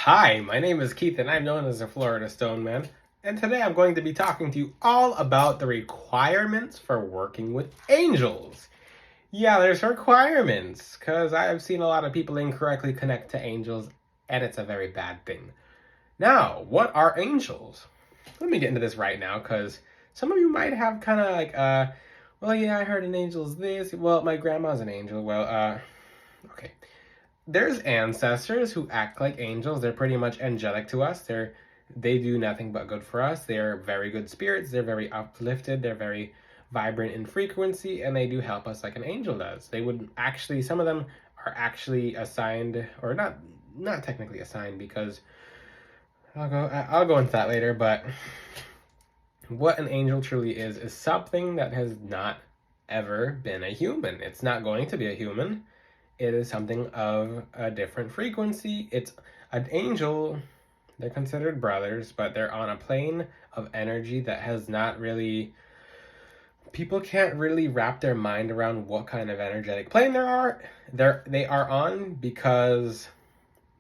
Hi, my name is Keith and I'm known as the Florida Stone Man. And today I'm going to be talking to you all about the requirements for working with angels. Yeah, there's requirements, because I have seen a lot of people incorrectly connect to angels, and it's a very bad thing. Now, what are angels? Let me get into this right now, because some of you might have kind of like, well, yeah, I heard an angel's this. Well, my grandma's an angel. Well, okay. There's ancestors who act like angels. They're pretty much angelic to us. They do nothing but good for us. They're very good spirits. They're very uplifted. They're very vibrant in frequency, and they do help us like an angel does. They would actually, some of them are actually assigned, or not technically assigned, because I'll go into that later. But what an angel truly is something that has not ever been a human. It's not going to be a human. It is something of a different frequency. It's an angel. They're considered brothers, but they're on a plane of energy that has not really, people can't really wrap their mind around what kind of energetic plane they are on, because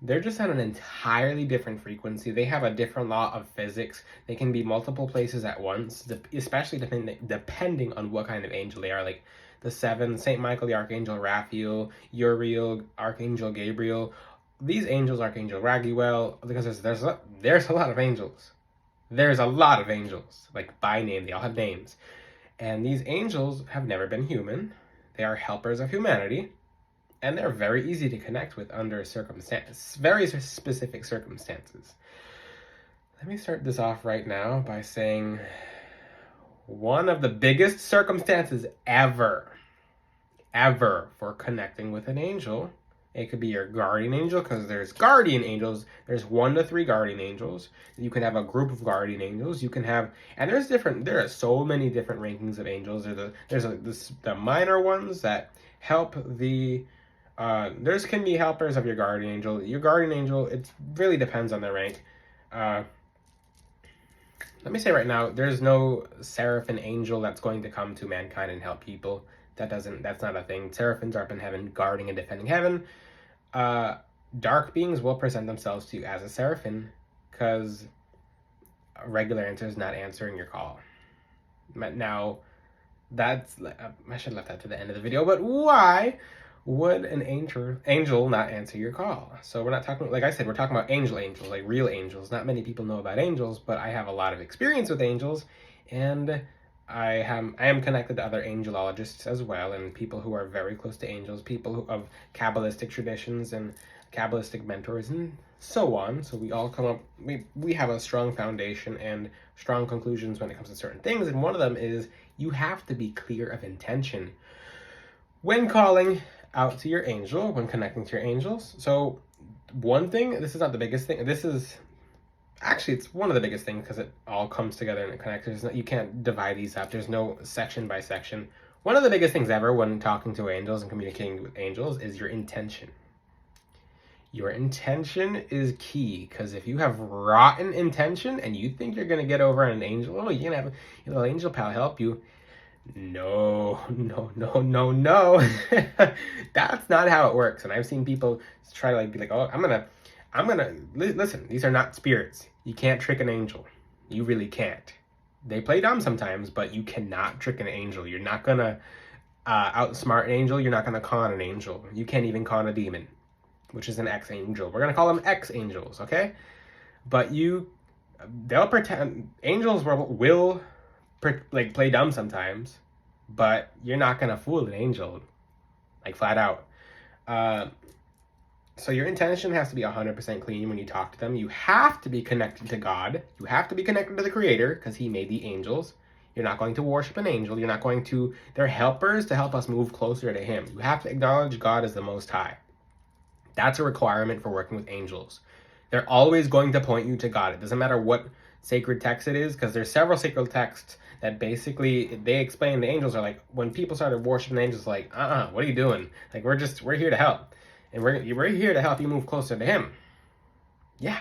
they're just on an entirely different frequency. They have a different law of physics. They can be multiple places at once, especially depending on what kind of angel they are. Like the seven, Saint Michael the Archangel, Raphael, Uriel, Archangel Gabriel. These angels, Archangel Raguel, because there's a lot of angels. There's a lot of angels, like by name. They all have names. And these angels have never been human. They are helpers of humanity. And they're very easy to connect with under very specific circumstances. Let me start this off right now by saying one of the biggest circumstances ever for connecting with an angel. It could be your guardian angel, because there's guardian angels. There's 1 to 3 guardian angels. You can have a group of guardian angels. You can have, and there are so many different rankings of angels. There's the minor ones that help the. There's can be helpers of your guardian angel. Your guardian angel, it really depends on their rank. Let me say right now, there's no seraphim angel that's going to come to mankind and help people. That's not a thing. Seraphims are up in heaven, guarding and defending heaven. Dark beings will present themselves to you as a seraphim, because a regular answer is not answering your call. Now, I should have left that to the end of the video, but why would an angel not answer your call? So we're not talking, like I said, we're talking about angels, like real angels. Not many people know about angels, but I have a lot of experience with angels, and I am connected to other angelologists as well, and people who are very close to angels, people of Kabbalistic traditions and Kabbalistic mentors and so on. So we all come up, we have a strong foundation and strong conclusions when it comes to certain things, and one of them is you have to be clear of intention when calling out to your angel, when connecting to your angels. So one thing, this is not the biggest thing, actually, it's one of the biggest things, because it all comes together and it connects. You can't divide these up. There's no section by section. One of the biggest things ever when talking to angels and communicating with angels is your intention. Your intention is key, because if you have rotten intention and you think you're going to get over an angel, oh, you're going to have a little angel pal help you. No. That's not how it works. And I've seen people try to be like, oh, I'm gonna listen. These are not spirits. You can't trick an angel. You really can't. They play dumb sometimes, but you cannot trick an angel. You're not gonna outsmart an angel. You're not gonna con an angel. You can't even con a demon, which is an ex-angel. We're gonna call them ex-angels, okay? But they'll pretend. Angels will play dumb sometimes, but you're not gonna fool an angel, like flat out. So your intention has to be 100% clean when you talk to them. You have to be connected to God. You have to be connected to the Creator, because He made the angels. You're not going to worship an angel. You're not going to, they're helpers to help us move closer to Him. You have to acknowledge God as the Most High. That's a requirement for working with angels. They're always going to point you to God. It doesn't matter what sacred text it is, because there's several sacred texts that basically, they explain, the angels are like, when people started worshiping angels, like, what are you doing? Like, we're here to help. And we're here to help you move closer to Him. Yeah.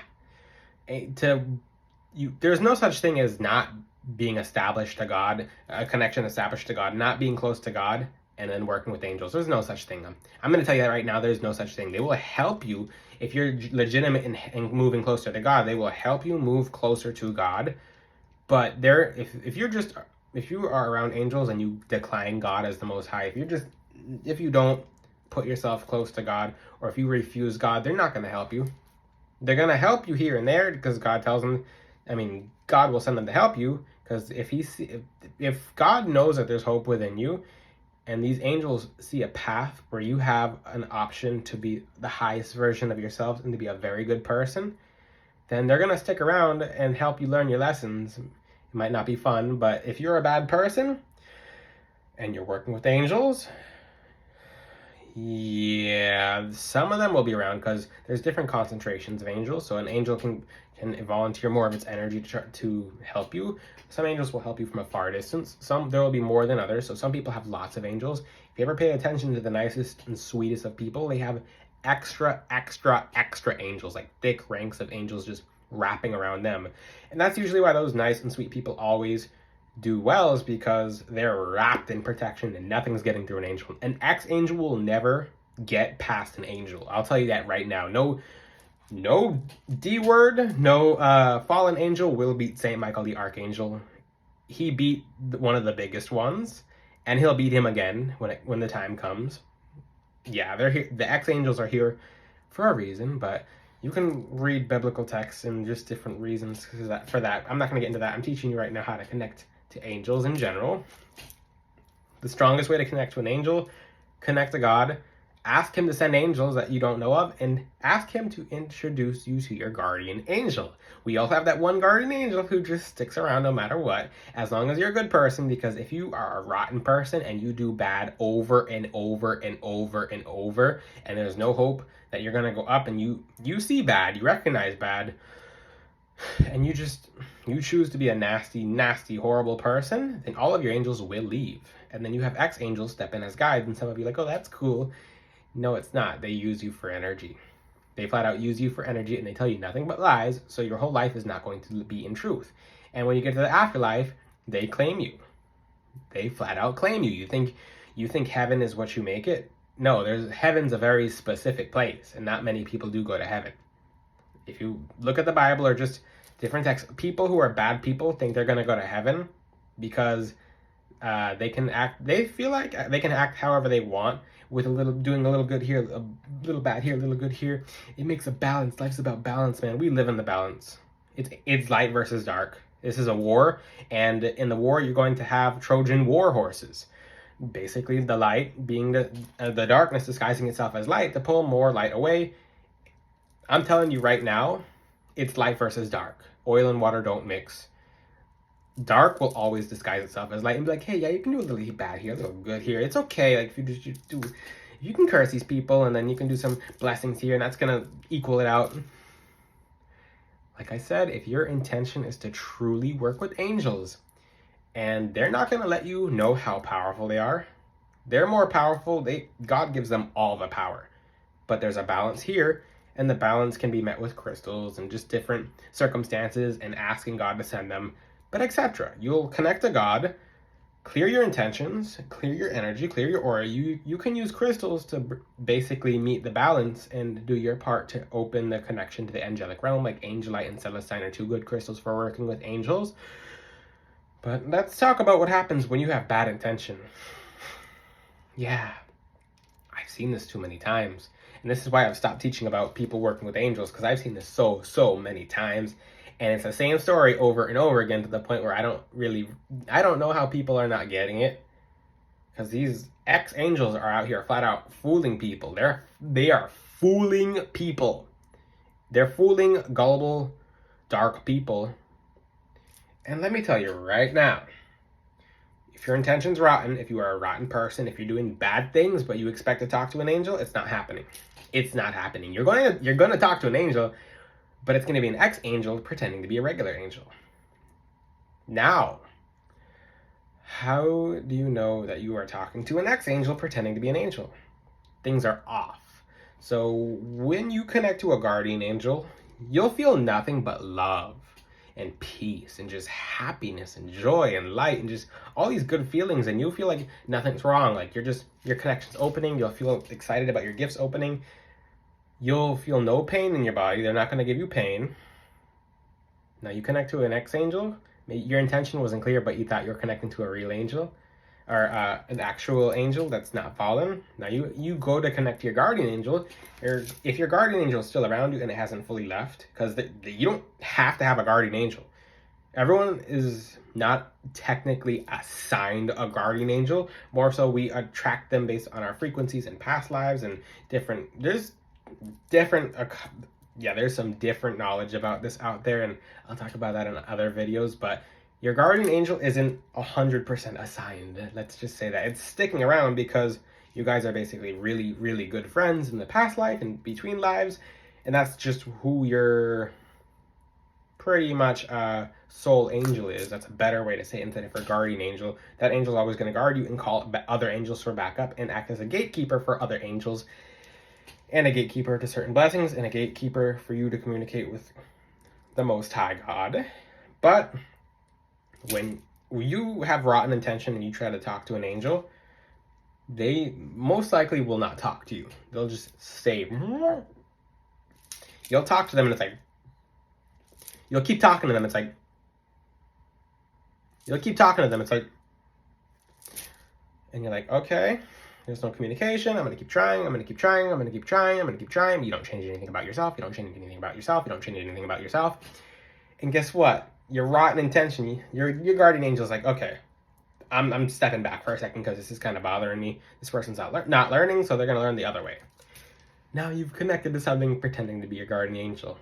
There's no such thing as not being established to God, a connection established to God, not being close to God, and then working with angels. There's no such thing. I'm going to tell you that right now. There's no such thing. They will help you if you're legitimate in moving closer to God, they will help you move closer to God. But if you are around angels and you decline God as the Most High, if you don't put yourself close to God, or if you refuse God, they're not going to help you. They're going to help you here and there because God tells them. I mean, God will send them to help you, because if God knows that there's hope within you, and these angels see a path where you have an option to be the highest version of yourself and to be a very good person, then they're going to stick around and help you learn your lessons. It might not be fun, but if you're a bad person and you're working with angels, yeah, some of them will be around because there's different concentrations of angels. So an angel can volunteer more of its energy to help you. Some angels will help you from a far distance. There will be more than others. So some people have lots of angels. If you ever pay attention to the nicest and sweetest of people, they have extra angels, like thick ranks of angels just wrapping around them. And that's usually why those nice and sweet people always do well, is because they're wrapped in protection and nothing's getting through an angel. An ex-angel will never get past an angel. I'll tell you that right now. No D word, no fallen angel will beat Saint Michael the Archangel. He beat one of the biggest ones, and he'll beat him again when the time comes. Yeah, they're here. The ex-angels are here for a reason, but you can read biblical texts and just different reasons for that. I'm not going to get into that. I'm teaching you right now how to connect to angels in general. The strongest way to connect to an angel: connect to God. Ask him to send angels that you don't know of, and ask him to introduce you to your guardian angel. We all have that one guardian angel who just sticks around no matter what, as long as you're a good person, because if you are a rotten person and you do bad over and over and over and over, and there's no hope that you're going to go up, and you see bad, you recognize bad, and you choose to be a nasty, horrible person, then all of your angels will leave. And then you have ex-angels step in as guides, and some of you are like, oh, that's cool. No, it's not. They use you for energy. They flat out use you for energy, and they tell you nothing but lies, so your whole life is not going to be in truth. And when you get to the afterlife, they claim you. They flat out claim you. You think heaven is what you make it? No, heaven's a very specific place, and not many people do go to heaven. If you look at the Bible or just different texts, people who are bad people think they're going to go to heaven because they feel like they can act however they want, with doing a little good here, a little bad here, a little good here. It makes a balance. Life's about balance, man. We live in the balance. It's light versus dark. This is a war, and in the war, you're going to have Trojan war horses. Basically, the light being the darkness disguising itself as light to pull more light away. I'm telling you right now, it's light versus dark. Oil and water don't mix. Dark will always disguise itself as light and be like, hey, yeah, you can do a little bad here, a little good here. It's okay. Like, you can curse these people, and then you can do some blessings here, and that's going to equal it out. Like I said, if your intention is to truly work with angels, and they're not going to let you know how powerful they are. They're more powerful. God gives them all the power. But there's a balance here, and the balance can be met with crystals and just different circumstances and asking God to send them, but etc. You'll connect to God, clear your intentions, clear your energy, clear your aura. You can use crystals to basically meet the balance and do your part to open the connection to the angelic realm, like Angelite and Celestine are two good crystals for working with angels. But let's talk about what happens when you have bad intention. Yeah, I've seen this too many times. And this is why I've stopped teaching about people working with angels, because I've seen this so many times. And it's the same story over and over again, to the point where I don't know how people are not getting it. Because these ex-angels are out here flat out fooling people. They are fooling people. They're fooling gullible, dark people. And let me tell you right now, if your intention's rotten, if you are a rotten person, if you're doing bad things but you expect to talk to an angel, it's not happening. It's not happening. You're going to talk to an angel, but it's going to be an ex-angel pretending to be a regular angel. Now, how do you know that you are talking to an ex-angel pretending to be an angel? Things are off. So when you connect to a guardian angel, you'll feel nothing but love and peace and just happiness and joy and light and just all these good feelings, and you'll feel like nothing's wrong. Like your connection's opening. You'll feel excited about your gifts opening. You'll feel no pain in your body. They're not going to give you pain. Now you connect to an ex-angel. Your intention wasn't clear, but you thought you were connecting to a real angel or an actual angel that's not fallen. Now you go to connect to your guardian angel, or if your guardian angel is still around you and it hasn't fully left, because you don't have to have a guardian angel. Everyone is not technically assigned a guardian angel. More so, we attract them based on our frequencies and past lives and different. There's some different knowledge about this out there, and I'll talk about that in other videos. But your guardian angel isn't 100% assigned. Let's just say that it's sticking around because you guys are basically really, really good friends in the past life and between lives, and that's just who your pretty much soul angel is. That's a better way to say it instead of a guardian angel. That angel is always going to guard you and call other angels for backup and act as a gatekeeper for other angels, and a gatekeeper to certain blessings, and a gatekeeper for you to communicate with the Most High God. But when you have rotten intention and you try to talk to an angel, they most likely will not talk to you. They'll just say, you'll talk to them and it's like, you'll keep talking to them, it's like, and you're like, okay, there's no communication. I'm going to keep trying. I'm going to keep trying. I'm going to keep trying. I'm going to keep trying. You don't change anything about yourself. You don't change anything about yourself. You don't change anything about yourself. And guess what? Your rotten intention, your guardian angel is like, okay, I'm stepping back for a second because this is kind of bothering me. This person's not learning, so they're going to learn the other way. Now you've connected to something pretending to be your guardian angel.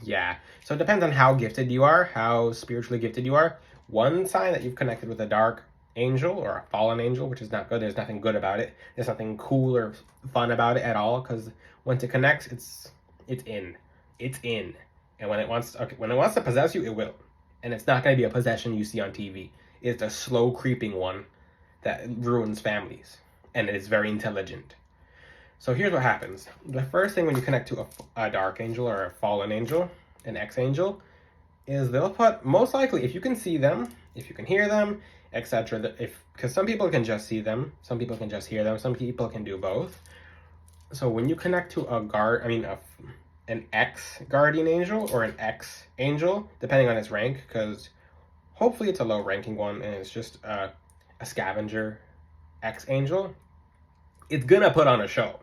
Yeah. So it depends on how gifted you are, how spiritually gifted you are. One sign that you've connected with a dark angel or a fallen angel, which is not good. There's nothing good about it. There's nothing cool or fun about it at all, because once it connects, it's in. And when it wants to possess you, it will. And it's not going to be a possession you see on TV. It's a slow creeping one that ruins families, and it is very intelligent. So here's what happens. The first thing when you connect to a dark angel or a fallen angel, an ex-angel, is they'll put, most likely, if you can see them, if you can hear them, etc. Because some people can just see them, some people can just hear them, some people can do both. So when you connect to an ex-guardian angel or an ex-angel, depending on its rank, because hopefully it's a low-ranking one and it's just a scavenger ex-angel, it's gonna put on a show.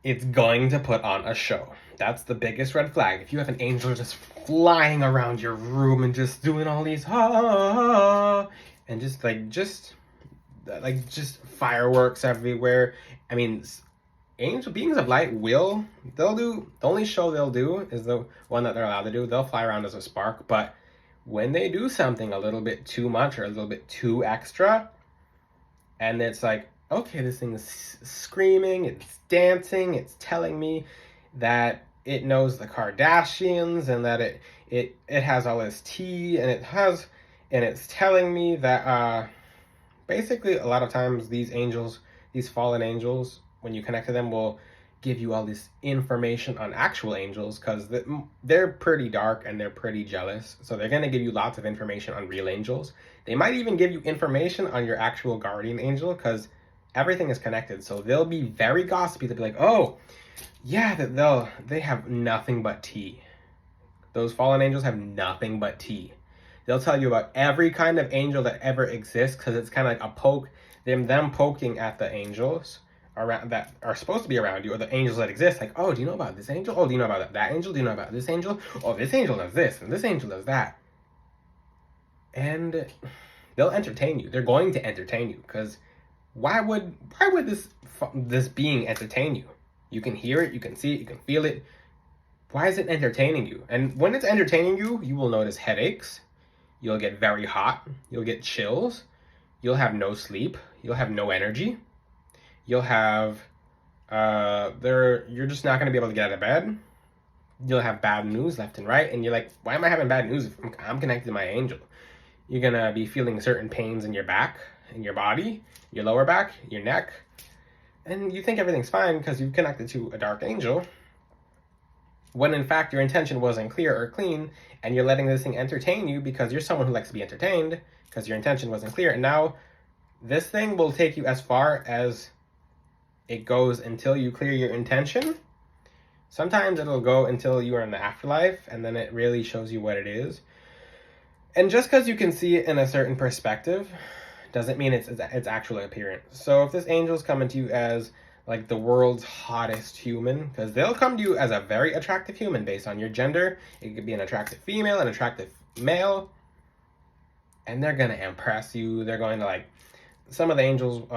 It's going to put on a show. That's the biggest red flag. If you have an angel just flying around your room and just doing all these and just fireworks everywhere. I mean, angel beings of light the only show they'll do is the one that they're allowed to do. They'll fly around as a spark, but when they do something a little bit too much or a little bit too extra, and it's like, okay, this thing is screaming, it's dancing, it's telling me that it knows the Kardashians and that it has all this tea, and it's telling me that basically a lot of times these fallen angels, when you connect to them, will give you all this information on actual angels, because they're pretty dark and they're pretty jealous. So they're going to give you lots of information on real angels. They might even give you information on your actual guardian angel, because everything is connected. So they'll be very gossipy. They'll be like, oh, yeah, they have nothing but tea. Those fallen angels have nothing but tea. They'll tell you about every kind of angel that ever exists, because it's kind of like a poke, them poking at the angels around that are supposed to be around you, or the angels that exist. Like, oh, do you know about this angel? Oh, do you know about that angel? Do you know about this angel? Oh, this angel does this, and this angel does that. And they'll entertain you. They're going to entertain you, because why would this being entertain you? You can hear it, you can see it, you can feel it. Why is it entertaining you? And when it's entertaining you, you will notice headaches. You'll get very hot. You'll get chills. You'll have no sleep. You'll have no energy. You'll have you're just not going to be able to get out of bed. You'll have bad news left and right, and you're like, why am I having bad news if I'm connected to my angel? You're going to be feeling certain pains in your back, in your body, your lower back, your neck, and you think everything's fine because you've connected to a dark angel, when in fact your intention wasn't clear or clean, and you're letting this thing entertain you because you're someone who likes to be entertained, because your intention wasn't clear. And now this thing will take you as far as It goes until you clear your intention. Sometimes it'll go until you are in the afterlife, and then it really shows you what it is. And just because you can see it in a certain perspective doesn't mean its actual appearance. So if this angel's coming to you as like the world's hottest human, because they'll come to you as a very attractive human based on your gender. It could be an attractive female, an attractive male, and they're gonna impress you. They're going to like some of the angels,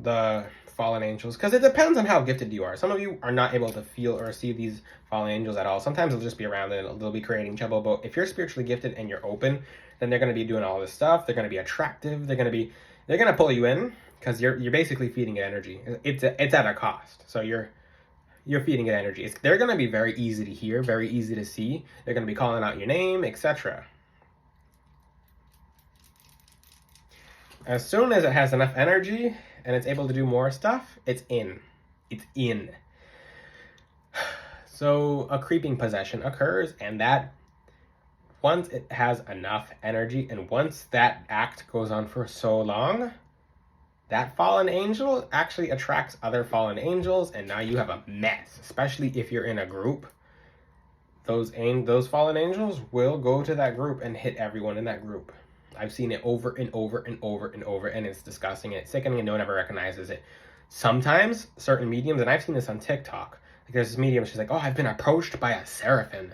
the fallen angels, because it depends on how gifted you are. Some of you are not able to feel or see these fallen angels at all. Sometimes they'll just be around and they'll be creating trouble. But if you're spiritually gifted and you're open, then they're going to be doing all this stuff. They're going to be attractive. They're going to pull you in because you're basically feeding it energy. It's at a cost. So you're feeding it energy. They're going to be very easy to hear, very easy to see. They're going to be calling out your name, etc. As soon as it has enough energy and it's able to do more stuff, it's in. It's in. So a creeping possession occurs, and that once it has enough energy and once that act goes on for so long, that fallen angel actually attracts other fallen angels, and now you have a mess, especially if you're in a group. Those fallen angels will go to that group and hit everyone in that group. I've seen it over and over and over and over, and it's disgusting and it's sickening, and no one ever recognizes it. Sometimes certain mediums, and I've seen this on TikTok, like there's this medium, she's like, oh, I've been approached by a seraphim,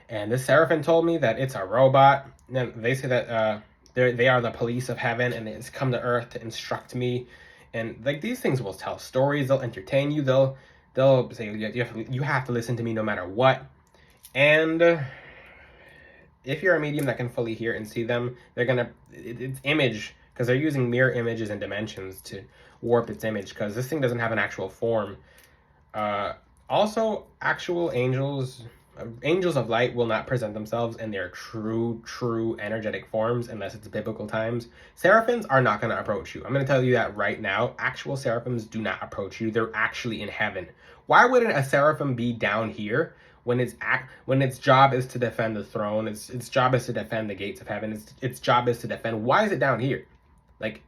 and this seraphim told me that it's a robot. And then they say that they are the police of heaven, and it's come to earth to instruct me. And like these things will tell stories, they'll entertain you, they'll say you have to listen to me no matter what. And if you're a medium that can fully hear and see them, it's image, because they're using mirror images and dimensions to warp its image, because this thing doesn't have an actual form. Also, actual angels of light will not present themselves in their true energetic forms unless it's biblical times. Seraphims are not going to approach you. I'm going to tell you that right now. Actual seraphims do not approach you. They're actually in heaven. Why wouldn't a seraphim be down here when its job is to defend the throne? Its job is to defend the gates of heaven. Its job is to defend. Why is it down here? Like,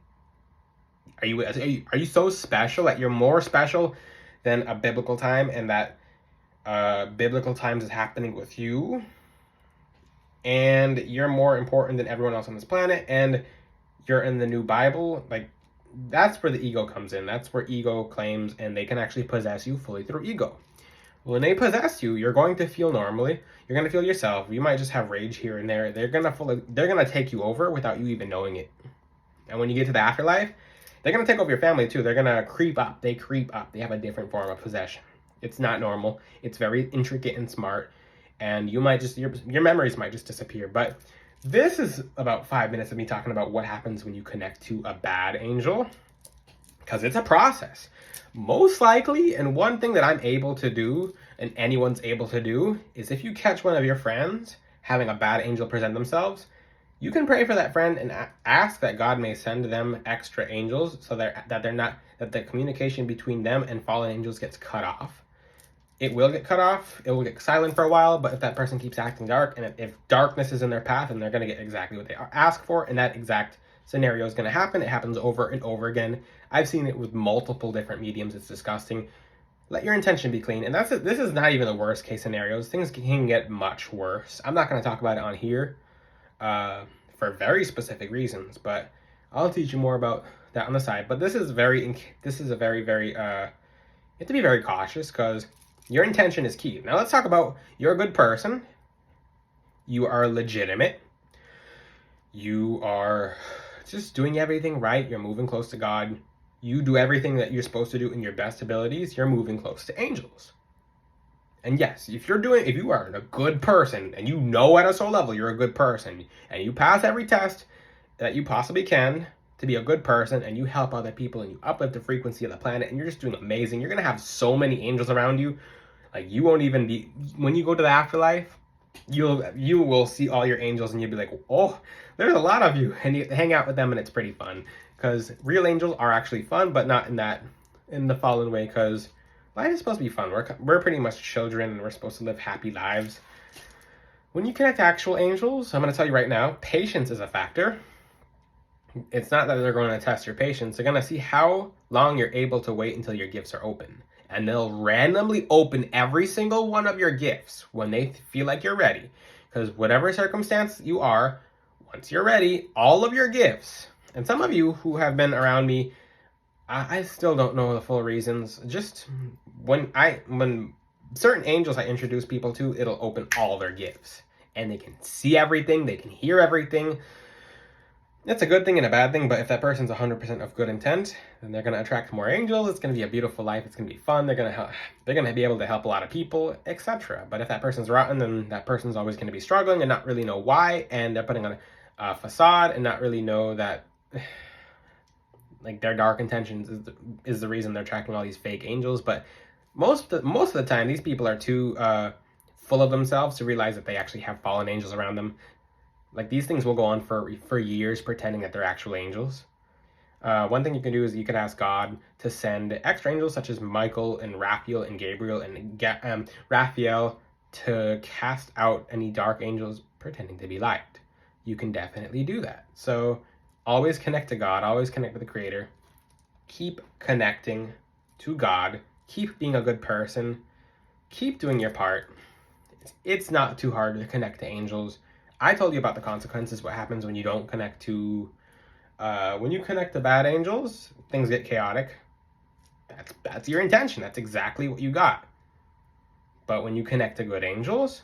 are you so special that you're more special than a biblical time, and that biblical times is happening with you, and you're more important than everyone else on this planet, and you're in the new Bible? Like, that's where the ego comes in. That's where ego claims, and they can actually possess you fully through ego. When they possess you, you're going to feel normally. You're going to feel yourself. You might just have rage here and there. They're gonna take you over without you even knowing it. And when you get to the afterlife, they're going to take over your family too. They're going to creep up. They creep up. They have a different form of possession. It's not normal. It's very intricate and smart. And you might just, your memories might just disappear. But this is about 5 minutes of me talking about what happens when you connect to a bad angel, because it's a process. Most likely, and one thing that I'm able to do, and anyone's able to do, is if you catch one of your friends having a bad angel present themselves, you can pray for that friend and ask that God may send them extra angels, so that the communication between them and fallen angels gets cut off. It will get cut off. It will get silent for a while, but if that person keeps acting dark, and if darkness is in their path, then they're going to get exactly what they ask for, and that exact scenario is going to happen. It happens over and over again. I've seen it with multiple different mediums. It's disgusting. Let your intention be clean. And this is not even the worst case scenarios. Things can get much worse. I'm not going to talk about it on here for very specific reasons, but I'll teach you more about that on the side. But this is a very, you have to be very cautious, because your intention is key. Now let's talk about, you're a good person. You are legitimate. You are just doing everything right. You're moving close to God. You do everything that you're supposed to do in your best abilities. You're moving close to angels. And yes, if you are a good person, and you know at a soul level you're a good person, and you pass every test that you possibly can to be a good person, and you help other people, and you uplift the frequency of the planet, and you're just doing amazing, you're going to have so many angels around you. Like, you won't even be, when you go to the afterlife, you will see all your angels, and you'll be like, oh, there's a lot of you, and you hang out with them, and it's pretty fun, because real angels are actually fun, but not in the fallen way, because life is supposed to be fun. We're pretty much children, and we're supposed to live happy lives. When you connect to actual angels, I'm going to tell you right now, patience is a factor. It's not that they're going to test your patience. They're going to see how long you're able to wait until your gifts are open. And they'll randomly open every single one of your gifts when they feel like you're ready. Because whatever circumstance you are, once you're ready, all of your gifts, and some of you who have been around me, I still don't know the full reasons. Just when certain angels I introduce people to, it'll open all their gifts. And they can see everything, they can hear everything. It's a good thing and a bad thing, but if that person's 100% of good intent, then they're going to attract more angels. It's going to be a beautiful life. It's going to be fun. They're going to be able to help a lot of people, etc. But if that person's rotten, then that person's always going to be struggling and not really know why, and they're putting on a facade and not really know that like their dark intentions is the reason they're attracting all these fake angels. But most of the time, these people are too full of themselves to realize that they actually have fallen angels around them. Like, these things will go on for years pretending that they're actual angels. One thing you can do is you can ask God to send extra angels such as Michael and Raphael and Gabriel and Raphael to cast out any dark angels pretending to be light. You can definitely do that. So always connect to God, always connect with the Creator. Keep connecting to God. Keep being a good person. Keep doing your part. It's not too hard to connect to angels. I told you about the consequences, what happens when you don't connect to, when you connect to bad angels, things get chaotic. That's your intention. That's exactly what you got. But when you connect to good angels,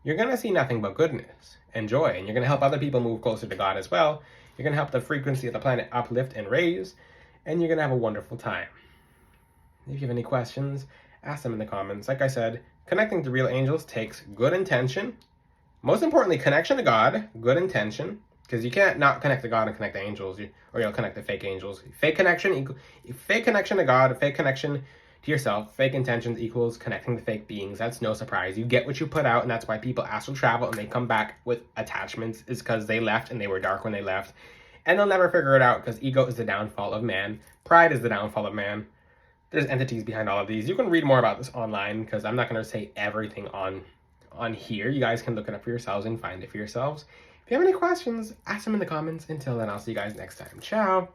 you're going to see nothing but goodness and joy, and you're going to help other people move closer to God as well. You're going to help the frequency of the planet uplift and raise, and you're going to have a wonderful time. If you have any questions, ask them in the comments. Like I said, connecting to real angels takes good intention. Most importantly, connection to God, good intention, because you can't not connect to God and connect to angels, or you'll connect to fake angels. Fake connection to God, fake connection to yourself, fake intentions equals connecting to fake beings. That's no surprise. You get what you put out, and that's why people astral travel and they come back with attachments, is because they left and they were dark when they left. And they'll never figure it out, because ego is the downfall of man. Pride is the downfall of man. There's entities behind all of these. You can read more about this online, because I'm not going to say everything on here. You guys can look it up for yourselves and find it for yourselves. If you have any questions, ask them in the comments. Until then, I'll see you guys next time. Ciao.